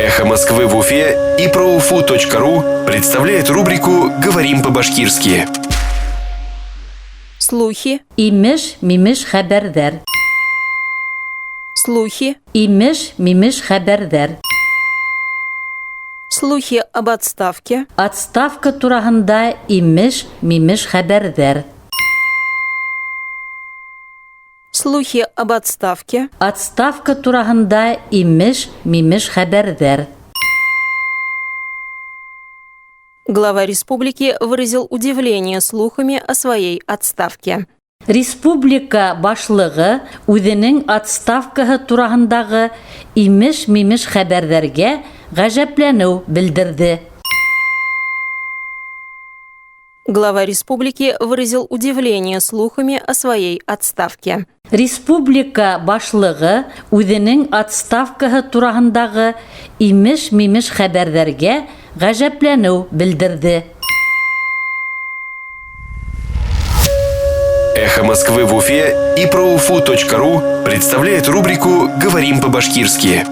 Эхо Москвы в Уфе и ProUFU.ru представляет рубрику «Говорим по-башкирски». Слухи, Имеш-мимеш хәбәрҙәр. слухи, Имеш-мимеш хәбәрҙәр. слухи об отставке, Отставка тураһында имеш-мимеш хәбәрҙәр. слухи об отставке, Отставка тураһында имеш-мимеш хәбәрҙәр. глава республики выразил удивление слухами о своей отставке. Республика башлығы үҙенең отставкаһы тураһындағы имеш-мимеш хәбәрҙәргә ғәжәпләнеү белдерҙе. Глава республики выразил удивление слухами о своей отставке. Республика башлығы үҙенең отставкаһы тураһындағы имеш-мимеш хәбәрҙәргә ғәжәпләнеү белдерҙе. Эхо Москвы в Уфе и ProUFU.ru представляет рубрику «Говорим по-башкирски».